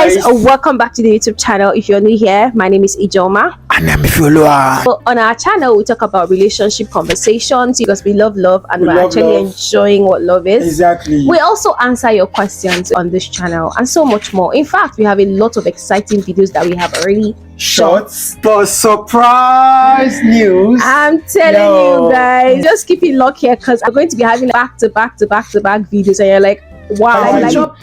guys, welcome back to the YouTube channel. If you're new here, my name is Ijeoma and I'm Ifeoluwa. So on our channel we talk about relationship conversations because we love love and we're actually enjoying what love is. Exactly. We also answer your questions on this channel and so much more. In fact, we have a lot of exciting videos that we have already shot for surprise news. I'm telling you guys, just keep it locked here because I'm going to be having back to back videos and you're like, wow,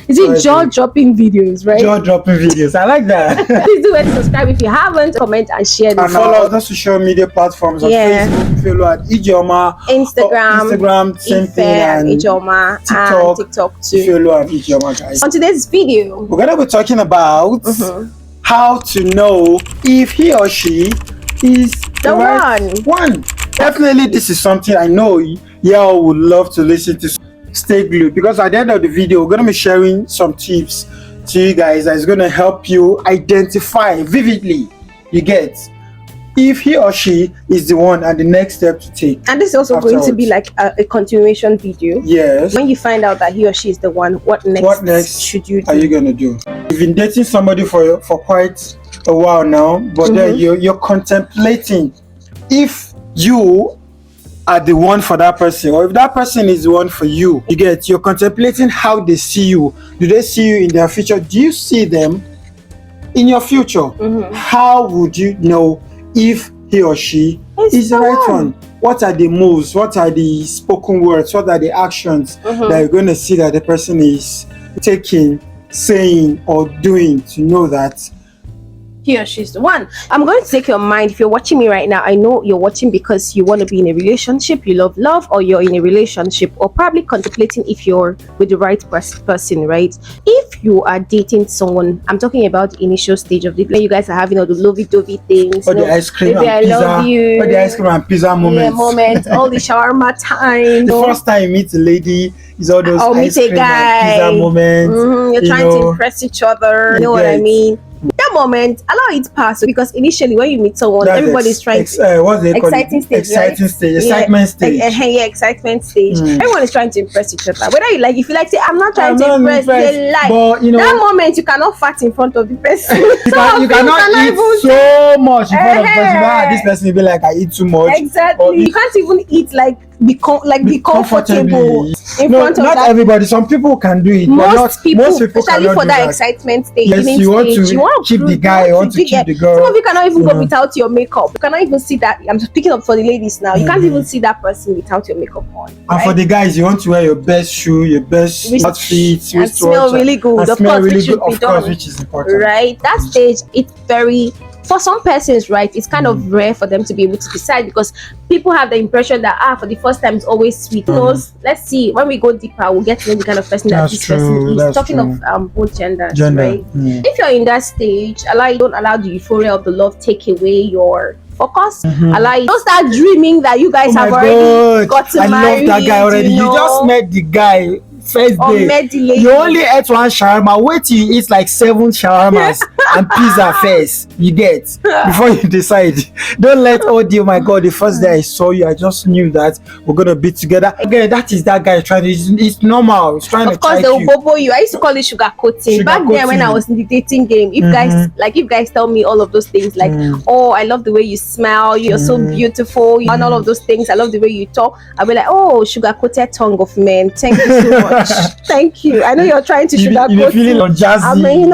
is it jaw-dropping videos, right? Jaw-dropping videos. I like that. Please do subscribe if you haven't, comment and share this. And follow us on social media platforms on Facebook, Ifeoluwa ijeoma, Instagram, same thing, and ijeoma, and TikTok too. Ifeoluwa ijeoma, guys. On today's video, we're gonna be talking about how to know if he or she is the right one. Definitely, this is something I know y'all would love to listen to. Stay glued, because at the end of the video we're going to be sharing some tips to you guys that is going to help you identify vividly, you get, if he or she is the one and the next step to take. And this is also going to be like a continuation video. Yes. When you find out that he or she is the one, what next should you do? Are you going to do? You've been dating somebody for quite a while now, but then you're contemplating if you are the one for that person, or if that person is the one for you. You get, you're contemplating how they see you. Do they see you in their future? Do you see them in your future? How would you know if he or she is the right one? What are the moves? What are the spoken words? What are the actions that you're going to see that the person is taking, saying, or doing to know that he or she's the one? I'm going to take your mind. If you're watching me right now, I know you're watching because you want to be in a relationship, you love love, or you're in a relationship, or probably contemplating if you're with the right person, right? If you are dating someone, I'm talking about the initial stage of the play. You guys are having all the lovey-dovey things, or the ice cream and I pizza, love you, or the ice cream and pizza moments, all the shawarma time. The first time you meet a lady is all those ice cream and pizza moments. You're trying to impress each other. You know what I mean? That moment, allow it pass, because initially when you meet someone, everybody's trying to what's it called? Excitement stage. Excitement stage. Everyone is trying to impress each other. Whether you like, if you like, say I'm not trying to impress, they like. But you know, that moment you cannot fart in front of the person. you cannot eat so much in front of the person. This person will be like, I eat too much. Exactly. You can't even eat be comfortable in front of not that. Everybody. Some people can do it. Most people especially cannot for do that excitement stage. Yes, you want to keep the guy, you want to keep the girl. Some of you cannot even go without your makeup. You cannot even see that. I'm speaking up for the ladies now. You can't even see that person without your makeup on. And for the guys, you want to wear your best shoe, your best outfit, and smell really good. Of course, which is important. Right? That stage, it's very, for some persons, right, it's kind of rare for them to be able to decide, because people have the impression that for the first time it's always sweet. Let's see, when we go deeper, we'll get to know the kind of person that this person is. Talking of both genders, right? If you're in that stage, don't allow the euphoria of the love take away your focus. Don't start dreaming that you guys have already got to marry. I love that guy already. You just met the guy first day. You only ate one shawarma. Wait till you eat like 7 shawarmas and pizza first. You get, before you decide. Don't let my God, the first day I saw you, I just knew that we're gonna be together. Again, that is that guy trying to. It's normal. It's trying to. Of course, they will bobo you. I used to call it sugar coating. Back then, when I was in the dating game, if guys tell me all of those things, like, oh, I love the way you smell, you're so beautiful, and all of those things. I love the way you talk. I'll be like, oh, sugar coated tongue of men. Thank you so much. Thank you. I know you're trying to sugarcoat. You're feeling jazzy. I mean,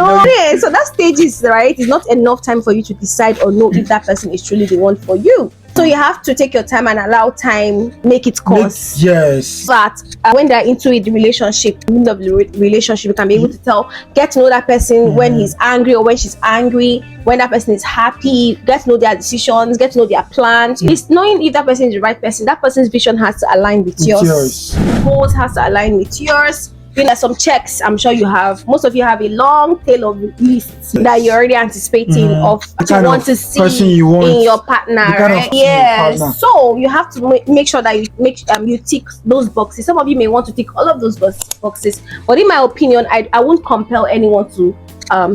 so that stage is right. It's not enough time for you to decide or know if that person is truly the one for you. So you have to take your time and allow time make its course. Yes. But when they're into the relationship, in the relationship, you can be able to get to know that person when he's angry or when she's angry, when that person is happy, get to know their decisions, get to know their plans. It's knowing if that person is the right person. That person's vision has to align with yours. Goals has to align with yours. There's some checks I'm sure you have. Most of you have a long tail of lists that you're already anticipating of what you want to see in your partner, right? Yes. So you have to make sure that you tick those boxes. Some of you may want to tick all of those boxes, but in my opinion, I won't compel anyone to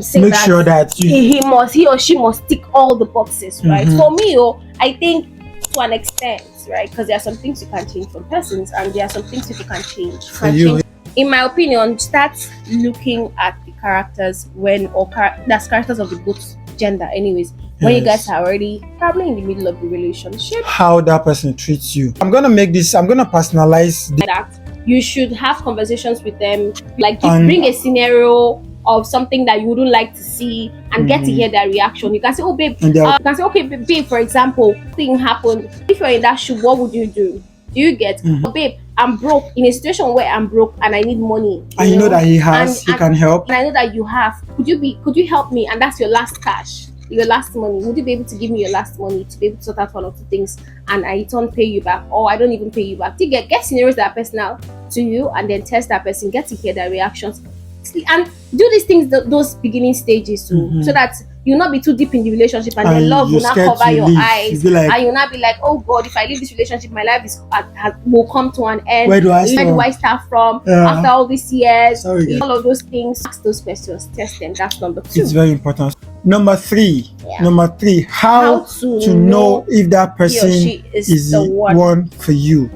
say sure that he or she must tick all the boxes, right? For me, I think to an extent, right? Because there are some things you can change from persons, and there are some things you can change. in my opinion, start looking at the characters that's characters of the both gender anyways. When you guys are already probably in the middle of the relationship, how that person treats you. I'm gonna personalize that you should have conversations with them, like bring a scenario of something that you wouldn't like to see and get to hear their reaction. You can say, oh babe, you can say, okay babe, for example, thing happened, if you're in that shoe, what would you do? Do you get, oh babe, I'm broke, in a situation where I'm broke and I need money, and you know that he can help, and I know that you have, could you help me, and that's your last cash, your last money. Would you be able to give me your last money to be able to sort out one or two things, and I don't pay you back, or I don't even pay you back? To get scenarios that are personal to you, and then test that person, get to hear their reactions, and do these things those beginning stages too, so that you'll not be too deep in the relationship, and then love will not cover your eyes, and you'll not be like, oh God, if I leave this relationship, my life will come to an end. Where do I start from after all these years? All of those things. Ask those questions, test them. That's number 2. It's very important. Number 3, how to know if that person is the one for you.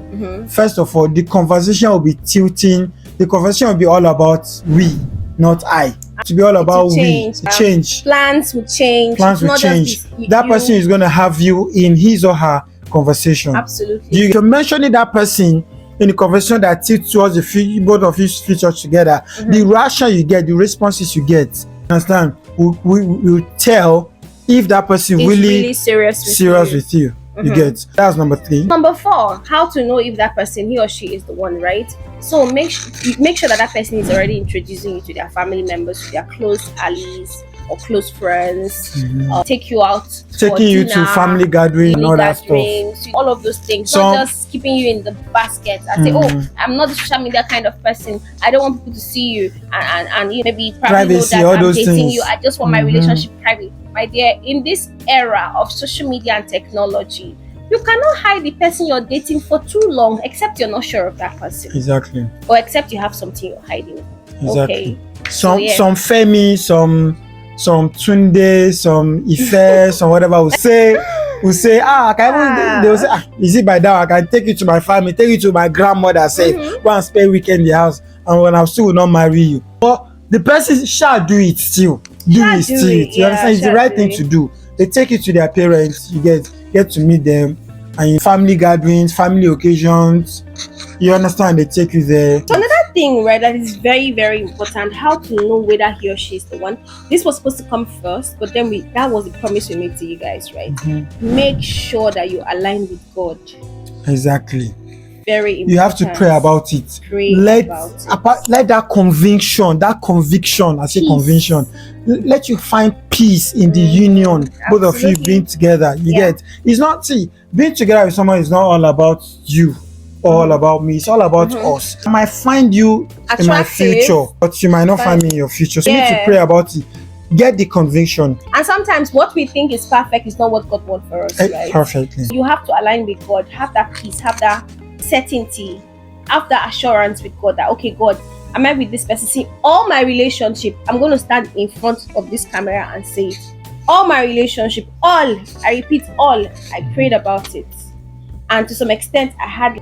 First of all, the conversation will be tilting. The conversation will be all about we, not I. To be all about change. Plans will change. That person is going to have you in his or her conversation. Absolutely. You're mentioning that person in the conversation that tilts towards both of you future together. The reaction you get, the responses you get, understand, will tell if that person really serious with you. You get. That's number 3. Number 4, how to know if that person, he or she, is the one, right? So make sure that person is already introducing you to their family members, to their close allies or close friends, take you out, taking you to family gathering and all that stuff. All of those things, not just keeping you in the basket and say, oh, I'm not the social media kind of person, I don't want people to see you, and you maybe privacy, know that all I'm dating things. you, I just want my relationship private. My dear, in this era of social media and technology, you cannot hide the person you're dating for too long, except you're not sure of that person. Exactly. Or except you have something you're hiding. Exactly. Okay. Some Femi, some Tunde, some Ife, some whatever will say, they will say, is it by now I can take you to my family, take you to my grandmother, say, go and spend weekend in the house, and when I still will not marry you. But the person shall do it still. You understand? It's the right thing to do. They take you to their parents, you get to meet them, and in family gatherings, family occasions, you understand, they take you there. So another thing, right, that is very, very important, how to know whether he or she is the one. This was supposed to come first, but then that was the promise we made to you guys, right? Make sure that you align with God. Exactly. Very important. You have to pray about it. Let that conviction, I say conviction, let you find peace in the union, both of you being together. You get, it's not, being together with someone is not all about you or all about me, it's all about us. I might find you attractive in my future, but you might not find me in your future. So you need to pray about it. Get the conviction. And sometimes what we think is perfect is not what God wants for us, right? Perfectly. You have to align with God, have that peace, have that certainty, have that assurance with God that, okay, God, am I with this person? See, all my relationship, I'm going to stand in front of this camera and say it. All my relationship, I repeat, I prayed about it. And to some extent, I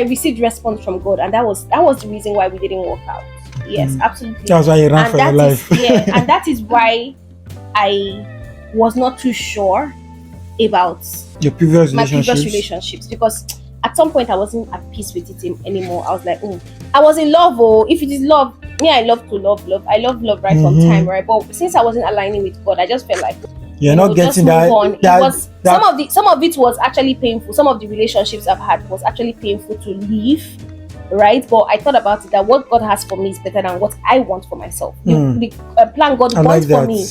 received response from God, and that was the reason why we didn't work out. Yes, absolutely. That's why you ran for your life. And that is why I was not too sure about my previous relationships, because at some point I wasn't at peace with it anymore. I was like, I was in love. If it is love, I love to love. I love love right from time, right? But since I wasn't aligning with God, I just felt like you're not getting that. Some of it was actually painful. Some of the relationships I've had was actually painful to leave, right? But I thought about it, that what God has for me is better than what I want for myself. The plan God wants for me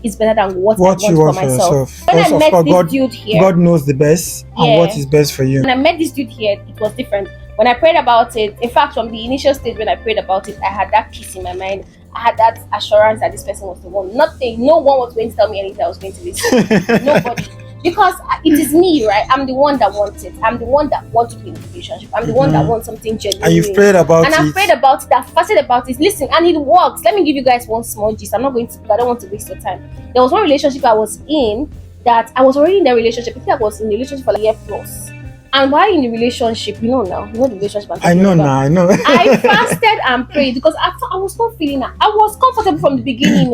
is better than what I want for myself. When I met this dude here, God knows the best and what is best for you. When I met this dude here, it was different. When I prayed about it, in fact, from the initial stage when I prayed about it, I had that peace in my mind. I had that assurance that this person was the one. No one was going to tell me anything I was going to listen. Nobody. Because it is me, right? I'm the one that wants it. I'm the one that wants to be in a relationship. I'm the one that wants something genuine. And you've prayed about it. And I've prayed about it. I've fasted about it. Listen, and it works. Let me give you guys one small gist. I don't want to waste your time. There was one relationship I was in that I was already in the relationship. I think I was in the relationship for like a year plus. And while in the relationship, you know now, you know the relationship. I know now. I know. I fasted and prayed because I was not feeling that. I was comfortable from the beginning,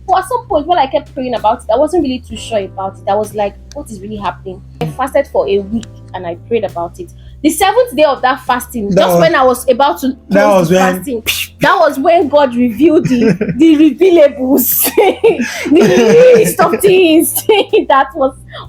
but at some point when I kept praying about it, I wasn't really too sure about it. I was like, what is really happening? I fasted for a week and I prayed about it. The 7th day of that fasting, when I was about to close the fasting, that was when God revealed the revealables, the list of things that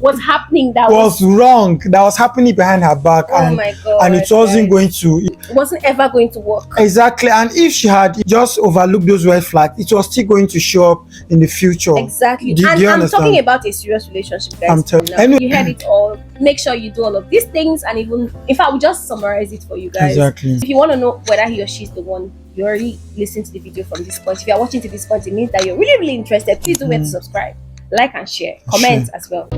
was happening. That was wrong. That was happening behind her back, my God, and it wasn't going to. It wasn't ever going to work. Exactly, and if she had just overlooked those red flags, it was still going to show up in the future. Exactly, Do you I'm understand? talking about a serious relationship, guys. Anyway, you heard it all. Make sure you do all of these things, and even if I would just summarize it for you guys. Exactly. If you want to know whether he or she is the one, you already listened to the video from this point. If you are watching to this point, it means that you're really, really interested. Please do wait to subscribe, like and share, comment as well.